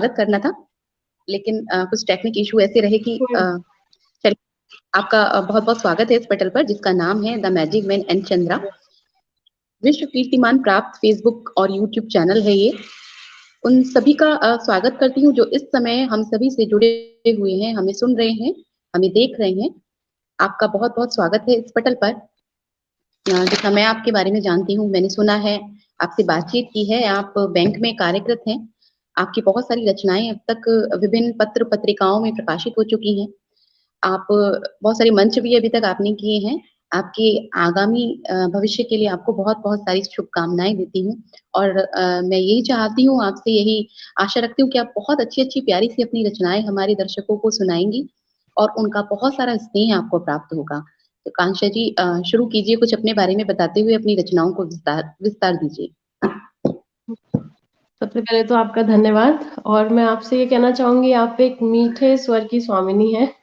स्वागत करना था, लेकिन कुछ टेक्निक इशू ऐसे रहे कि चलिए, आपका बहुत-बहुत स्वागत है इस पटल पर जिसका नाम है the magic man and Chandra. विश्व कीर्तिमान प्राप्त फेसबुक और यूट्यूब चैनल है ये। उन सभी का स्वागत करती हूँ जो इस समय हम सभी से जुड़े हुए हैं, हमें सुन रहे हैं, हमें देख रहे हैं। आपका बहुत-बहुत स्वागत है इस पटल पर। जितना मैं आपके बारे में जानती हूँ, मैंने सुना है, आपसे बातचीत की है, आप बैंक में कार्यरत हैं। आपकी बहुत सारी रचनाएँ अब तक विभिन्न पत्र-पत्रिकाओं में प्रकाशित हो चुकी हैं। आप बहुत सारे मंच भी अभी तक आपने किए हैं। आपके आगामी भविष्य के लिए आपको बहुत-बहुत सारी शुभकामनाएँ देती हूँ और मैं यही चाहती हूँ, आपसे यही आशा रखती हूँ कि आप बहुत अच्छी-अच्छी प्यारी-सी अपनी रचनाएँ हमारे दर्शकों को सुनाएँगी और उनका बहुत सारा स्नेह आपको प्राप्त होगा। तो कांक्षा जी शुरू कीजिए कुछ अपने बारे में बताते हुए अपनी रचनाओं को विस्तार दीजिए। सबसे पहले तो आपका धन्यवाद और मैं आपसे ये कहना चाहूँगी आप एक मीठे स्वर की स्वामिनी हैं।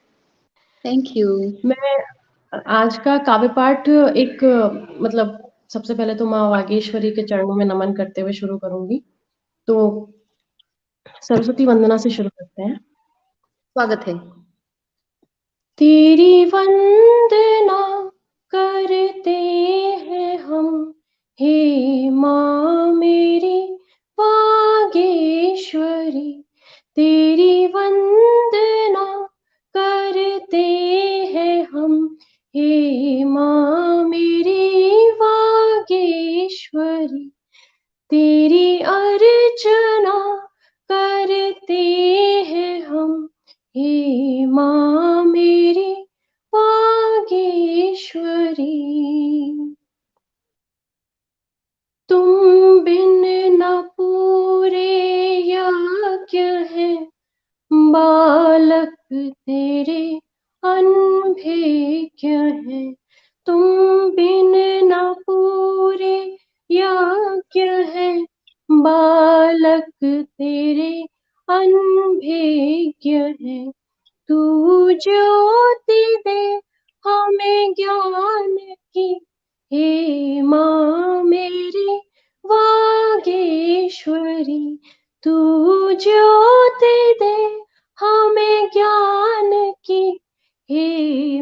Thank you. मैं आज का काव्य पाठ एक मतलब सबसे पहले तो माँ वागीश्वरी के चरणों में नमन करते हुए शुरू करूँगी। तो सरस्वती वंदना से शुरू करते हैं। स्वागत है। तेरी वंदना करते हैं हम, हे माँ मेरी वागीश्वरी। तेरी वंदना करते हैं हम, हे माँ मेरी वागीश्वरी। तेरी अर्चना करते हैं हम, हे माँ मेरी वागीश्वरी। तुम बिन न पूरे यज्ञ है, बालक तेरे अनभिज्ञ है। तुम बिन न पूरे यज्ञ है, बालक तेरे अनभिज्ञ है। तू ज्योति दे हमें ज्ञान की, हे माँ मेरी वागीश्वरी। तू ज्योति दे हमें ज्ञान की, हे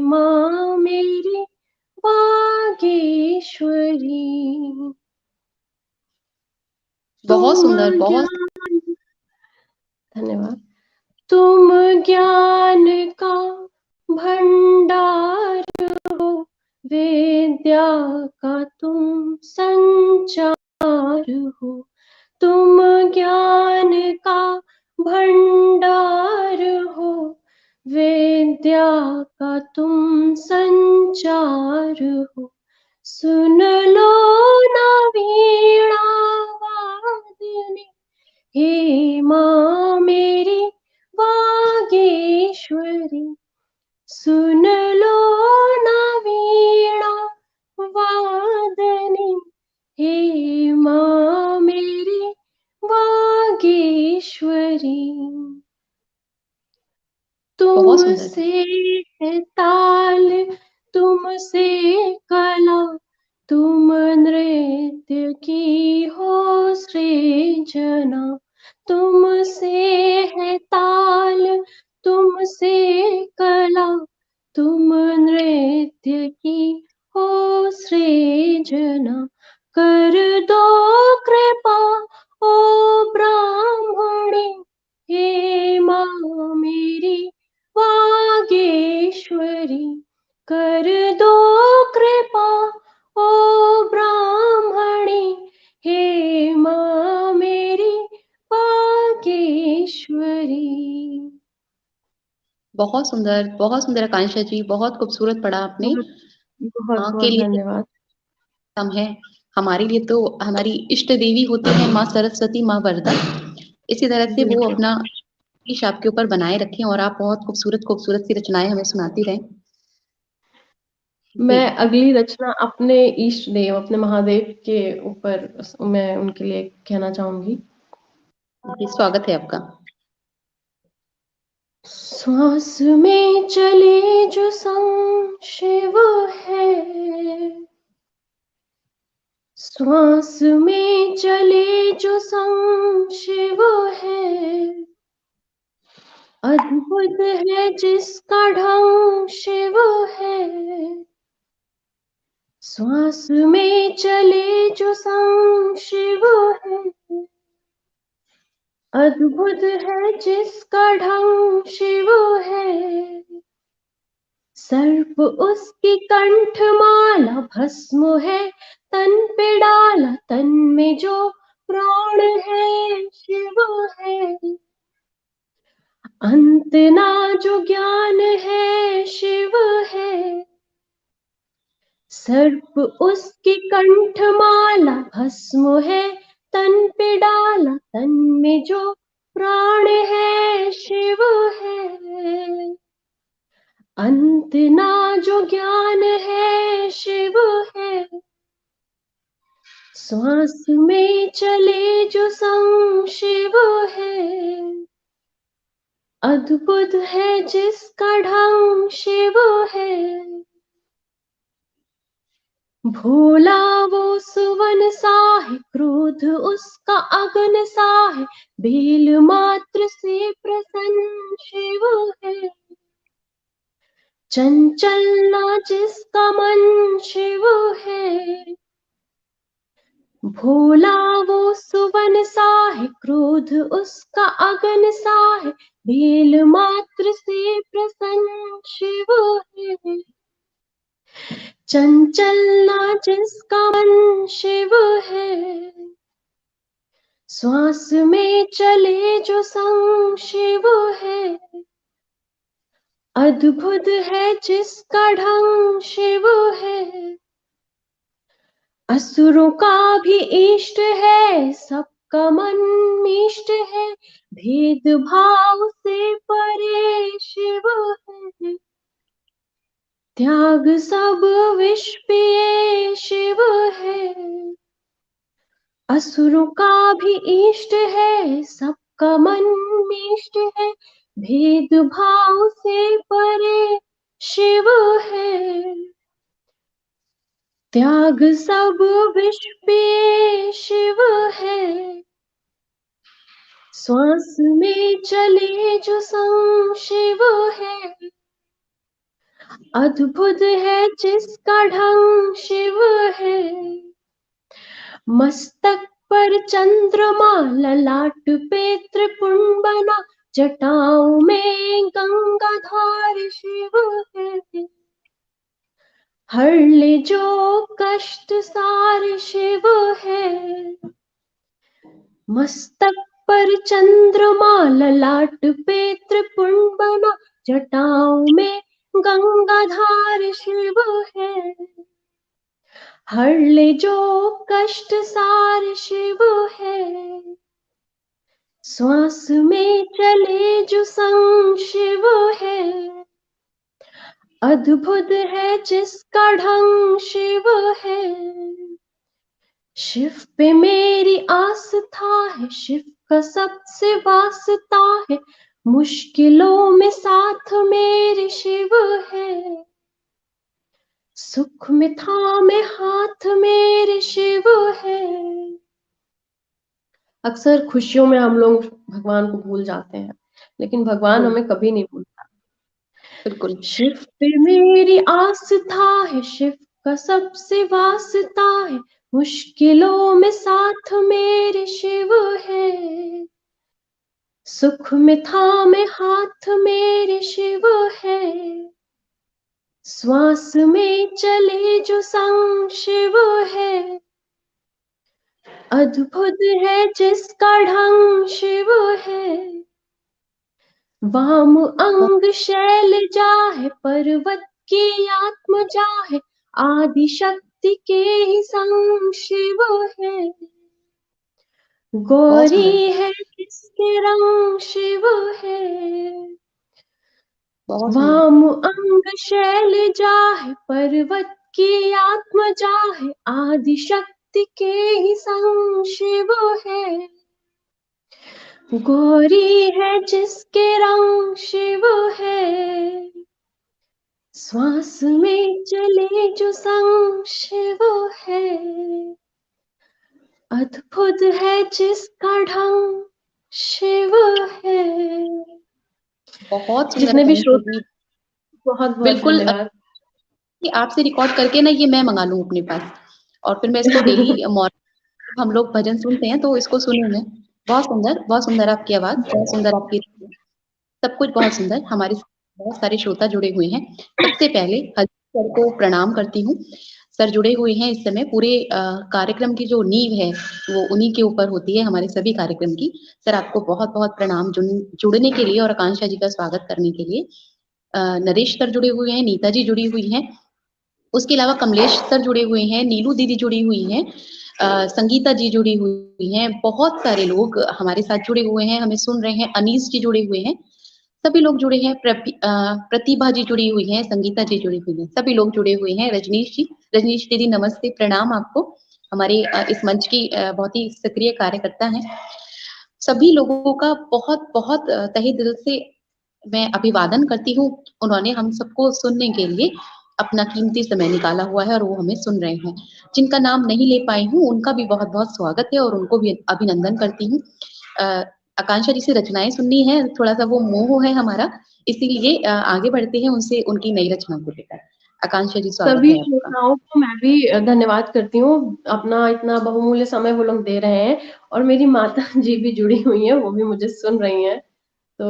माँ मेरी वागीश्वरी। बहुत सुंदर, बहुत धन्यवाद। तुम ज्ञान का भंडार हो, विद्या का तुम संचार हो। तुम ज्ञान का भंडार हो, विद्या का तुम संचार हो। सुन लो ना वीणा वादनी, हे माँ मेरी वागीश्वरी। सुन लो ना वीणा वादनी, हे माँ मेरी वागीश्वरी। तुमसे है ताल, तुमसे कला, तुम नृत्य की हो सृजना। तुमसे है ताल, तुमसे कला, तुम नृत्य की हो सृजना। कर दो कृपा ओ ब्राह्मणी, हे माँ मेरी वागीश्वरी। कर दो कृपा ओ ब्राह्मणी, हे माँ मेरी वागीश्वरी। बहुत सुंदर आकांक्षा जी, बहुत खूबसूरत पढ़ा आपने। बहुत माँ के बहुत लिए धन्यवाद। हम है, हमारे लिए तो हमारी इष्ट देवी होती है माँ सरस्वती, माँ वरदा। इसी तरह से वो बिल्कुल। अपना ईश आपके ऊपर बनाए रखें और आप बहुत खूबसूरत सी रचनाएं हमें सुनाती रहें। जी, मैं अगली रचना अपने इष्ट देव, अपने महादेव के ऊपर मैं उनके लिए कहना चाहूंगी। जी, स्वागत है आपका। श्वास में चले जो संग शिव है, श्वास में चले जो संग शिव है। अद्भुत है जिसका ढंग शिव है, श्वास में चले जो संग शिव है। अद्भुत है जिसका ढंग शिव है, सर्प उसकी कंठमाला भस्म है, तन पे डाला तन में जो प्राण है शिव है। अंत ना जो ज्ञान है शिव है, सर्प उसकी कंठमाला भस्म है, तन पे डाला तन में जो प्राण है शिव है। अंत ना जो ज्ञान है शिव है, श्वास में चले जो संग शिव है। अद्भुत है जिसका ढंग शिव है, भोला वो सुवन सा है, क्रोध उसका अगन सा है, बेल मात्र से प्रसन्न शिव है। चंचल ना जिसका मन शिव है, भोला वो सुवन सा है, क्रोध उसका अगन सा है, बेल मात्र से प्रसन्न शिव है। चंचल ना जिसका मन शिव है, श्वास में चले जो संग शिव है। अद्भुत है जिसका ढंग शिव है, असुरों का भी इष्ट है, सबका मन मिष्ट है, भेद भाव से परे शिव है। त्याग सब विष पिए शिव है, असुरों का भी इष्ट है, सबका मन मिष्ट है, भेद भाव से परे शिव है। त्याग सब विष पिए शिव है, श्वास में चले जो संग शिव है। अद्भुत है जिसका ढंग शिव है, मस्तक पर चंद्रमा, ललाट पे त्रिपुंड बना, जटाओं में गंगाधार शिव है। हर ले जो कष्ट सार शिव है, मस्तक पर चंद्रमा, ललाट पे त्रिपुंड बना, जटाओं में गंगाधार शिव है। हर ले जो कष्ट सार शिव है, श्वास में चले जो संग शिव है। अद्भुत है जिसका ढंग शिव है, शिव पे मेरी आस्था है, शिव का सबसे वास्ता है, मुश्किलों में साथ मेरे शिव है। सुख में थामे हाथ मेरे शिव है। अक्सर खुशियों में हम लोग भगवान को भूल जाते हैं, लेकिन भगवान हमें कभी नहीं भूलता। बिल्कुल। शिव पे मेरी आस्था है, शिव का सबसे वास्ता है, मुश्किलों में साथ मेरे शिव है। सुख में थामे हाथ मेरे शिव है, श्वास में चले जो संग शिव है। अद्भुत है जिसका ढंग शिव है, वाम अंग शैल जाहे, पर्वत की आत्म जाहे, आदि शक्ति के ही संग शिव है। गौरी है जिसके रंग शिव है, वाम अंग शैल जाहे, पर्वत की आत्म जाहे, आदि शक्ति के ही संग शिव है। गौरी है जिसके रंग शिव है, श्वास में चले जो संग शिव है। अद्भुत है जिसका ढंग शिव है। बहुत सुंदर जितने भी आकांक्षा श्रोता, जी। बहुत बहुत बिल्कुल धन्यवाद। कि आपसे रिकॉर्ड करके ना ये मैं मंगा लूं अपने पास, और फिर मैं इसको डेली मॉर्निंग हम लोग भजन सुनते हैं तो इसको सुनूं मैं। बहुत सुंदर आपकी आवाज, बहुत सुंदर आपकी सब कुछ, बहुत सुंदर। हमारे साथ बहुत सारे श्रोता जुड़े हुए हैं। सबसे पहले हजरत सर को प्रणाम करती हूँ। सर जुड़े हुए हैं इस समय। पूरे कार्यक्रम की जो नींव है वो उन्हीं के ऊपर होती है, हमारे सभी कार्यक्रम की। सर आपको बहुत बहुत प्रणाम जुड़ने के लिए और आकांक्षा जी का स्वागत करने के लिए। नरेश सर जुड़े हुए हैं, नीता जी जुड़ी हुई हैं, उसके अलावा कमलेश सर जुड़े हुए हैं, नीलू दीदी जुड़ी हुई हैं, संगीता जी जुड़ी हुई हैं, बहुत सारे लोग हमारे साथ जुड़े हुए हैं, हमें सुन रहे हैं। अनीस जी जुड़े हुए हैं, सभी लोग जुड़े हैं। प्रतिभा जी जुड़ी हुई हैं, संगीता जी जुड़ी हुई हैं, सभी लोग जुड़े हुए हैं। रजनीश जी, रजनीश दीदी नमस्ते, प्रणाम आपको। हमारे इस मंच की बहुत ही सक्रिय कार्यकर्ता हैं। सभी लोगों का बहुत बहुत तहे दिल से मैं अभिवादन करती हूँ। उन्होंने हम सबको सुनने के लिए अपना कीमती समय निकाला हुआ है और वो हमें सुन रहे हैं। जिनका नाम नहीं ले पाई हूँ उनका भी बहुत बहुत स्वागत है और उनको भी अभिनंदन करती हूँ। आकांक्षा जी से रचनाएं सुननी है, थोड़ा सा वो मोह है हमारा, इसीलिए आगे बढ़ते हैं उनसे उनकी नई रचना को लेकर। आकांक्षा जी स्वागत सभी है आपका। श्रोताओं को मैं भी धन्यवाद करती हूँ, अपना इतना बहुमूल्य समय वो लोग दे रहे हैं। और मेरी माता जी भी जुड़ी हुई हैं, वो भी मुझे सुन रही हैं। तो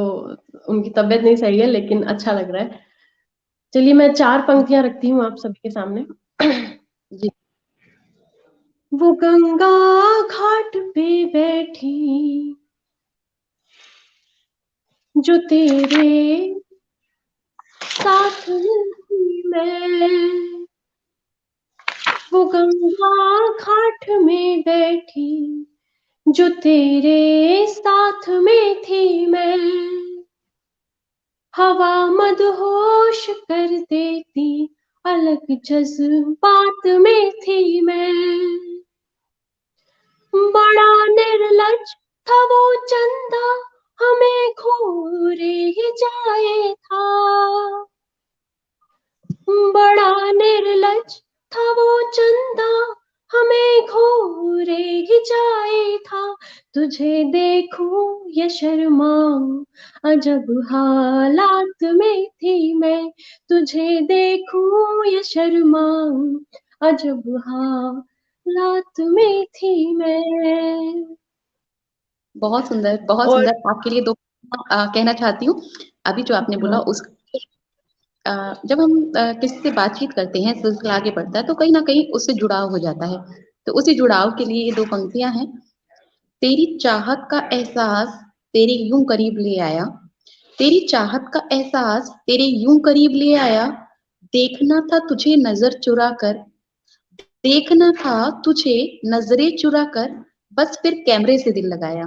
उनकी तबीयत नहीं सही है लेकिन अच्छा लग रहा है। चलिए मैं 4 पंक्तियां रखती हूँ आप सभी के सामने। जी। वो गंगा घाट पे बैठी जो तेरे साथ में थी मैं, वो गंगा घाट में बैठी जो तेरे साथ में थी मैं, हवा मदहोश कर देती अलग जज्बात में थी मैं, बड़ा निर्लज था वो चंदा हमें घूरे ही जाए था, बड़ा निर्लज था वो चंदा हमें घूरे ही जाए था, तुझे देखूं या शर्माऊं अजब हालात में थी मैं, तुझे देखूं या शर्माऊं अजब हालात में थी मैं। बहुत सुंदर, बहुत और सुंदर। आपके लिए दो कहना चाहती हूँ। अभी जो आपने बोला हाँ, उस जब हम किसी से बातचीत करते हैं, सिलसिला आगे बढ़ता है तो कहीं ना कहीं उससे जुड़ाव हो जाता है। तो उसी जुड़ाव के लिए ये दो पंक्तियां हैं। तेरी चाहत का एहसास तेरे यूं करीब ले आया, तेरी चाहत का एहसास तेरे यूं करीब ले आया, देखना था तुझे नजर चुरा कर, देखना था तुझे नजरें चुरा कर, बस फिर कैमरे से दिल लगाया,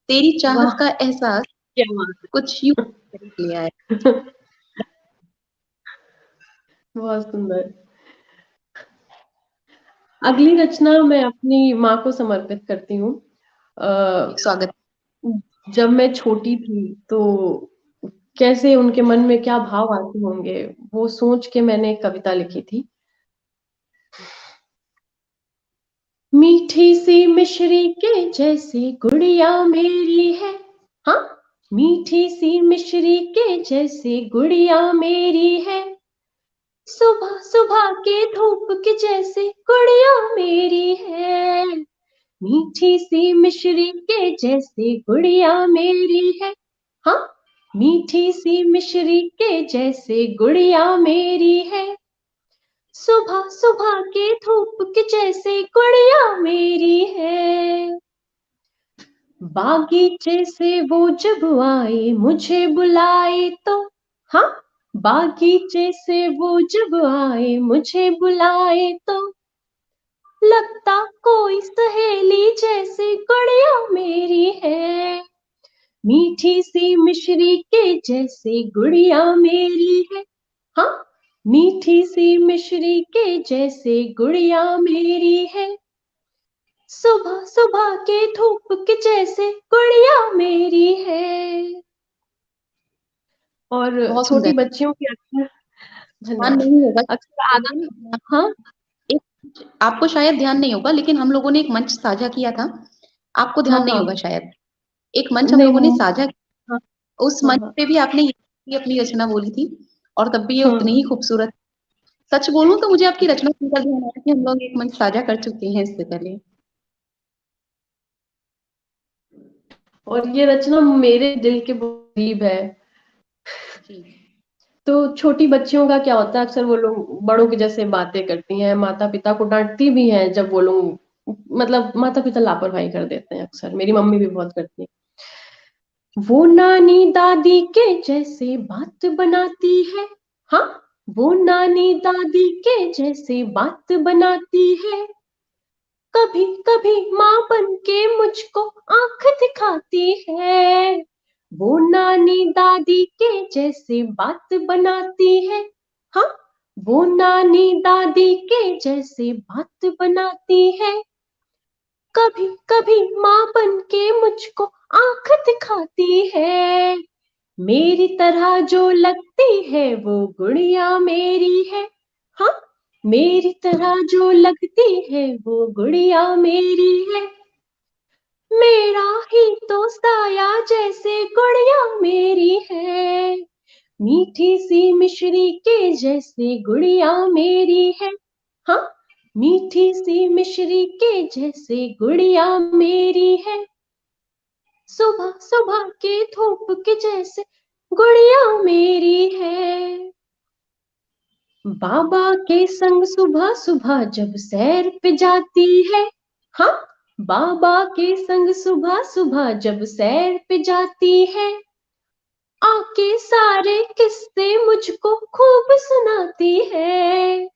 तेरी चाहत वाह का एहसास क्या बात कुछ यूं करीब ले आया। है। बहुत सुंदर। अगली रचना मैं अपनी माँ को समर्पित करती हूँ। स्वागत। जब मैं छोटी थी तो कैसे उनके मन में क्या भाव आते होंगे, वो सोच के मैंने एक कविता लिखी थी। मीठी सी मिश्री के जैसे गुड़िया मेरी है, हाँ, मीठी सी मिश्री के जैसे गुड़िया मेरी है, सुबह सुबह के धूप के जैसे गुड़िया मेरी है, मीठी सी मिश्री के जैसे गुड़िया मेरी है, हाँ, मीठी सी मिश्री के जैसे गुड़िया मेरी है, सुबह सुबह के धूप के जैसे गुड़िया मेरी है, बागीचे से वो जब आए मुझे बुलाए तो, हाँ, बागीचे से वो जब आए मुझे बुलाए तो, लगता कोई सहेली जैसे गुड़िया मेरी है, मीठी सी मिश्री के जैसे गुड़िया मेरी है, हाँ, मीठी सी मिश्री के जैसे गुड़िया मेरी है, सुबह सुबह के धूप के जैसे गुड़िया मेरी है। और बहुत छोटी सुंदर। बच्चियों की अक्सर, ध्यान धन्यवाद, नहीं होगा अक्सर लेकिन आदत, हाँ, एक, आपको शायद ध्यान नहीं होगा लेकिन हम लोगों ने एक मंच साझा किया था, आपको हाँ, ध्यान नहीं हाँ, होगा शायद। एक मंच हम नहीं, लोगों ने साझा किया हाँ, उस हाँ, मंच हाँ। पे भी आपने ये अपनी रचना बोली थी और तब भी ये हाँ, उतनी हाँ। ही खूबसूरत। सच बोलूं तो मुझे आपकी रचना सुनकर ध्यान आया कि हम लोग एक मंच साझा कर चुके हैं इससे पहले। और ये रचना मेरे दिल के बहुत करीब है। जी तो छोटी बच्चियों का क्या होता है, अक्सर वो लोग बड़ों के जैसे बातें करती हैं, माता-पिता को डाँटती भी हैं जब वो लोग मतलब माता-पिता लापरवाही कर देते हैं अक्सर, मेरी मम्मी भी बहुत करती है। वो नानी दादी के जैसे बात बनाती है, हाँ, वो नानी दादी के जैसे बात बनाती है। कभी कभी माँ बन के मुझको आंख दिखाती है। वो नानी दादी के जैसे बात बनाती है, हाँ, वो नानी दादी के जैसे बात बनाती है। कभी कभी माँ बन के मुझको आंख दिखाती है। मेरी तरह जो लगती है वो गुड़िया मेरी है, हाँ, मेरी तरह जो लगती है वो गुड़िया मेरी है। मेरा ही तो साया जैसे गुड़िया मेरी है। मीठी सी मिश्री के जैसे गुड़िया मेरी है, हाँ, मीठी सी मिश्री के जैसे गुड़िया मेरी है। सुबह सुबह के धूप के जैसे गुड़िया मेरी है। बाबा के संग सुबह सुबह जब सैर पे जाती है, हाँ, बाबा के संग सुबह सुबह जब सैर पे जाती है। आके सारे किस्से मुझको खूब सुनाती है।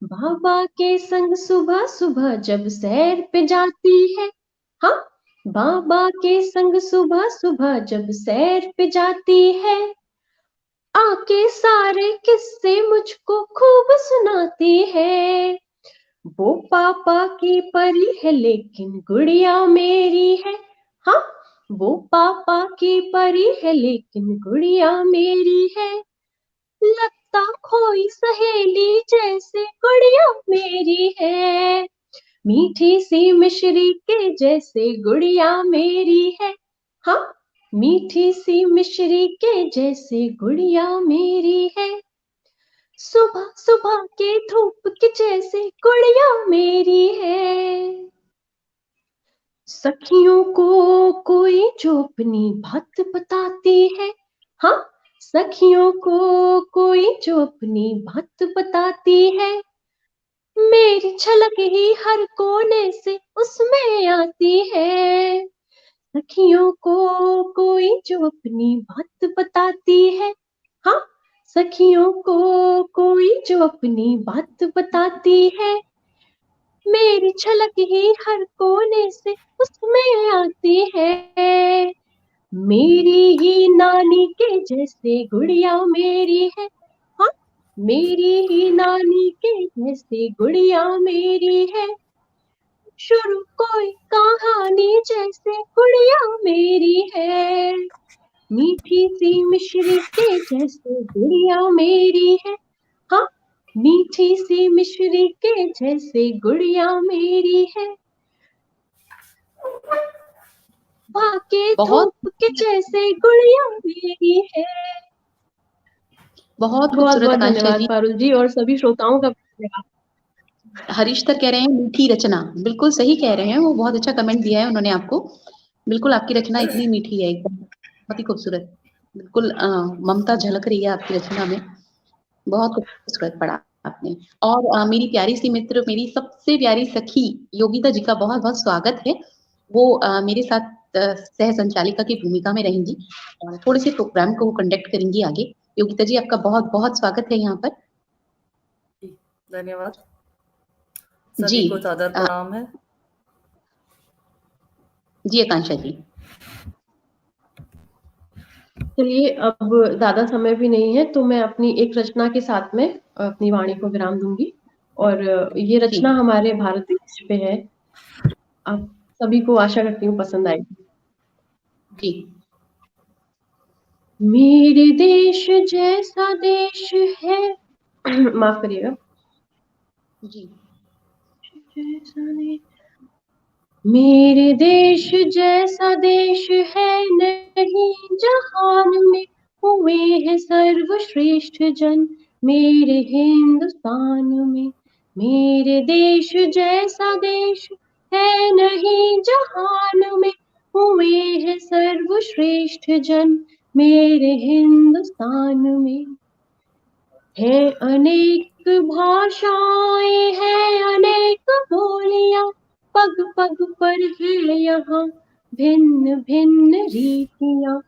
बाबा के संग सुबह सुबह जब सैर पे जाती है, हाँ, बाबा के संग सुबह सुबह जब सैर पे जाती है। आके सारे किस्से मुझको खूब सुनाती है। वो पापा की परी है लेकिन गुड़िया मेरी है, हाँ, वो पापा की परी है लेकिन गुड़िया मेरी है। लगता खोई सहेली जैसे गुड़िया मेरी है। मीठी सी मिश्री के जैसे गुड़िया मेरी है, हाँ, मीठी सी मिश्री के जैसे गुड़िया मेरी है। सुबह सुबह के धूप के जैसे गुड़िया मेरी है। सखियों को कोई जो अपनी बात बताती है, हाँ, सखियों को कोई जो अपनी बात बताती है। मेरी झलक ही हर कोने से उसमें आती है। सखियों को कोई जो अपनी बात बताती है, हाँ, सखियों को कोई जो अपनी बात बताती है। मेरी झलक ही हर कोने से उसमें आती है। मेरी ही नानी के जैसे गुड़िया मेरी है, हाँ, मेरी ही नानी के जैसे गुड़िया मेरी है। शुरू कोई कहानी जैसे गुड़िया मेरी है। मीठी सी मिश्री के जैसे गुड़िया मेरी है, हाँ, मीठी सी मिश्री के जैसे गुड़िया मेरी है। भाके बहुत धूप के जैसे गुड़िया मेरी है। बहुत बहुत खूबसूरत बहुत आकांक्षा धन्यवाद जी। पारुल जी और सभी श्रोताओं का धन्यवाद। हरीश सर कह रहे हैं मीठी रचना, बिल्कुल सही कह रहे हैं, वो बहुत अच्छा कमेंट दिया है उन्होंने आपको। बिल्कुल आपकी रचना इतनी मीठी है, एकदम बहुत ही खूबसूरत। बिल्कुल ममता झलक रही है आपकी रचना में। बहुत खूबसूरत पढ़ा आपने। और मेरी प्यारी सी मित्र, मेरी सबसे प्यारी सखी योगिता जी का बहुत बहुत स्वागत है। वो मेरे साथ सह संचालिका की भूमिका में रहेंगी और थोड़े से प्रोग्राम को वो कंडक्ट करेंगी आगे। योगिता जी आपका बहुत बहुत स्वागत है यहाँ पर। धन्यवाद। जी सभी को सादर प्रणाम है। जी आकांक्षा जी। चलिए अब ज्यादा समय भी नहीं है तो मैं अपनी एक रचना के साथ में अपनी वाणी को विराम दूंगी। और ये जी रचना हमारे भारत देश पे है। आप सभी को आशा करती हूँ पसंद आएगी। जी मेरे देश जैसा देश है माफ करिएगा। जी जैसा देश मेरे देश जैसा देश है नहीं जहान में, हुए हैं सर्वश्रेष्ठ जन मेरे हिंदुस्तान में। मेरे देश जैसा देश है नहीं जहान में, हुए हैं सर्वश्रेष्ठ जन मेरे हिंदुस्तान में। है अनेक भाषाएं हैं अनेक बोलियां, पग पग पर है यहाँ भिन्न भिन्न रीतियां।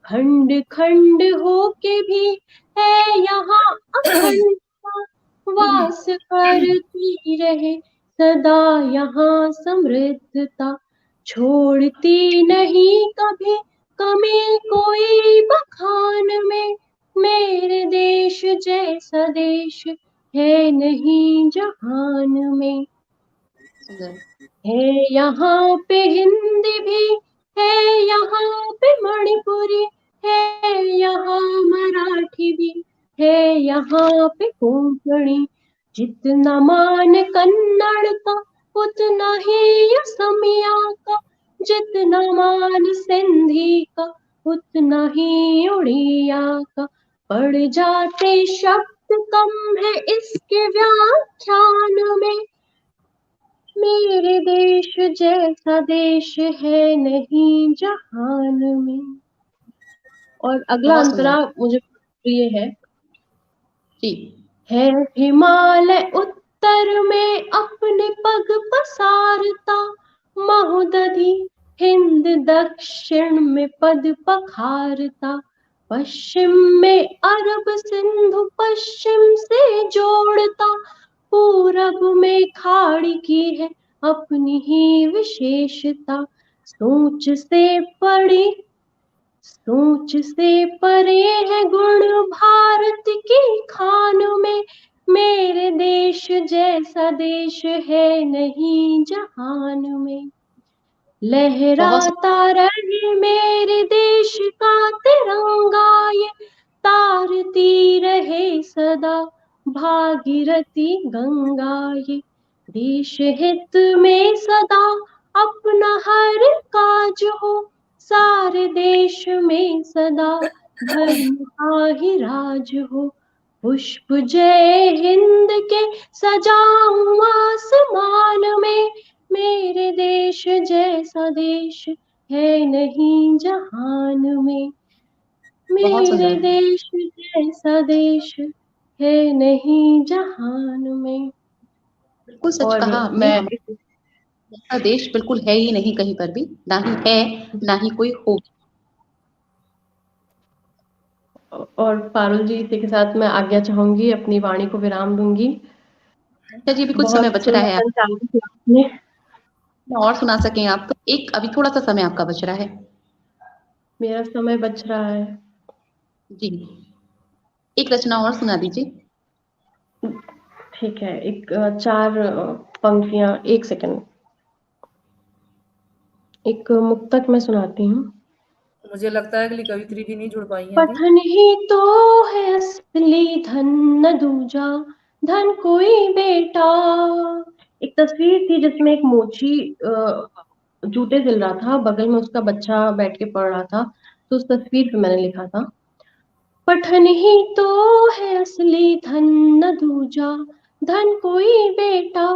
खंड खंड होके भी है यहाँ अखंडता, वास करती रहे सदा यहाँ समृद्धता। छोड़ती नहीं कभी कमी कोई बखान में, मेरे देश जैसा देश है नहीं जहान में। है यहाँ पे हिंदी भी, है यहाँ पे मणिपुरी, है यहाँ मराठी भी, है यहाँ पे कोंकणी। जितना मान कन्नड़ का उतना ही असमिया का, जितना मान सिंधी का उतना ही उड़िया का। पढ़ जाते शब्द कम है इसके व्याख्यान में, मेरे देश जैसा देश है नहीं जहान में। और अगला बहुत अंतरा सुंदर मुझे प्रिय है। जी। है हिमालय उत्तर में अपने पग पसारता, महोदधि हिंद दक्षिण में पद पखारता। पश्चिम में अरब सिंधु पश्चिम से जोड़ता, पूरब में खाड़ी की है अपनी ही विशेषता। सोच से पड़ी सोच से परे है गुण भारत की खान में, मेरे देश जैसा देश है नहीं जहान में। बहुत लहराता रहे मेरे देश का तिरंगा ये, तारती रहे सदा भागीरथी गंगा ये। देश हित में सदा अपना हर काज हो, सारे देश में सदा धर्म का ही राज हो। पुष्प जय हिंद के सजाऊं आसमान में, मेरे देश जैसा देश है नहीं जहान में। बहुत मेरे सुंदर, देश जैसा देश है नहीं जहान में। बिल्कुल सच और कहा आपने। मैं हमारा देश बिल्कुल है ही नहीं कहीं पर भी, ना ही है, ना ही कोई हो। और पारुल जी इसी के साथ मैं आज्ञा चाहूंगी, अपनी वाणी को विराम दूंगी। अच्छा जी, भी कुछ समय बहुत बच रहा सुंदर है, संचालन किया आपने। और सुना सकें आप तो? एक अभी थोड़ा सा समय आपका बच रहा है। मेरा समय बच रहा है। जी, एक रचना और सुना दीजिए। ठीक है, एक 4 पंक्तियां, 1 सेकंड। एक मुक्तक मैं सुनाती हूँ। मुझे लगता है अगली कवित्री भी नहीं जुड़ पाई है अभी। पठन ही तो है असली धन न दूजा, धन कोई बेटा। एक तस्वीर थी जिसमें एक मोची जूते सिल रहा था, बगल में उसका बच्चा बैठ के पढ़ रहा था, तो उस तस्वीर पे मैंने लिखा था, पठन ही तो है असली धन न दूजा, धन कोई बेटा।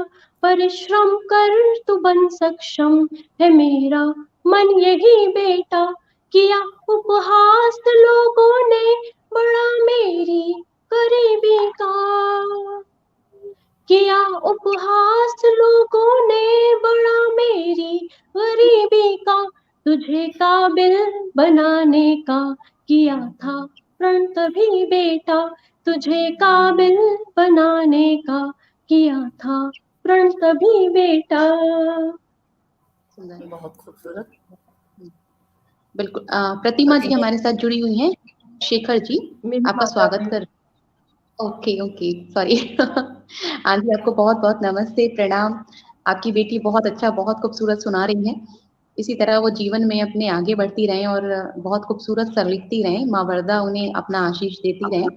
परिश्रम कर तू बन सक्षम, है मेरा मन यही बेटा। किया उपहास लोगों ने बड़ा मेरी गरीबी का, किया उपहास लोगों ने बड़ा मेरी गरीबी का। तुझे काबिल बनाने का किया था प्रण तभी बेटा, तुझे काबिल बनाने का किया था प्रण तभी बेटा। सुंदर, बहुत खूबसूरत। बिल्कुल। प्रतिमा जी हमारे साथ जुड़ी हुई हैं, शेखर जी, मेरी आपका माता स्वागत है। कर। Okay okay, sorry. हाँ जी, आपको बहुत बहुत नमस्ते, प्रणाम। आपकी बेटी बहुत अच्छा, बहुत खूबसूरत सुना रही है। इसी तरह वो जीवन में अपने आगे बढ़ती रहें और बहुत खूबसूरत सा लिखती रहें। माँ वरदा उन्हें अपना आशीष देती रहें।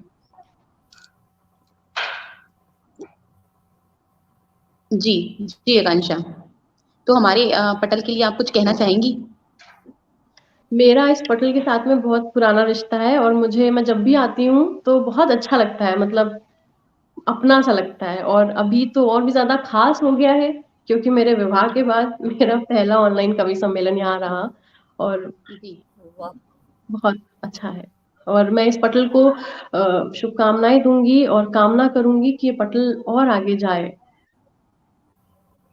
जी जी, आकांक्षा। तो हमारे पटल के लिए आप कुछ कहना चाहेंगी? मेरा इस पटल के साथ में बहुत पुराना रिश्ता है और मैं जब भी आती हूँ तो बहुत अच्छा लगता है, मतलब अपना सा लगता है। और अभी तो और भी ज़्यादा ख़ास हो गया है क्योंकि मेरे विवाह के बाद मेरा पहला ऑनलाइन कवि सम्मेलन यहाँ रहा और जी। वाह। बहुत अच्छा है। और मैं इस पटल को शुभकामनाएँ दूँगी और कामना करूँगी कि ये पटल और आगे जाए।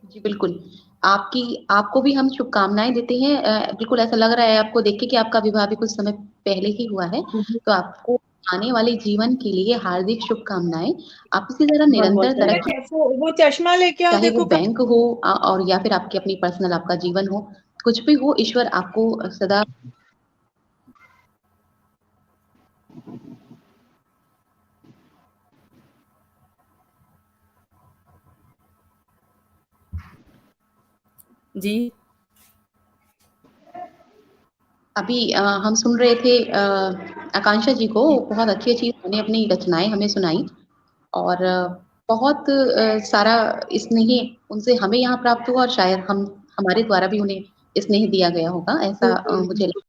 जी, बिल्कुल। आपको भी हम शुभकामनाएँ देते हैं। बिल्कुल ऐसा लग रहा है आपको देख के कि आपका विवाह भी कुछ समय पहले ही हुआ है। हुँ, हुँ। तो आपको आने वाले जीवन के लिए हार्दिक शुभकामनाएँ। आप इसी तरह बहुत-बहुत निरंतर धन्यवाद। तरक्की, वो चश्मा लेके आओ, चाहे वो देखो बैंक हो और या फिर आपकी अपनी पर्सनल आपका जीवन हो, कुछ भी हो, ईश्वर आपको सदा जी। अभी हम सुन रहे थे आकांक्षा जी को, बहुत अच्छी-अच्छी उन्होंने अपनी रचनाएँ हमें सुनाई और बहुत सारा स्नेह उनसे हमें यहाँ प्राप्त हुआ और शायद हमारे द्वारा भी उन्हें स्नेह दिया गया होगा, ऐसा बिल्कुल, मुझे बिल्कुल।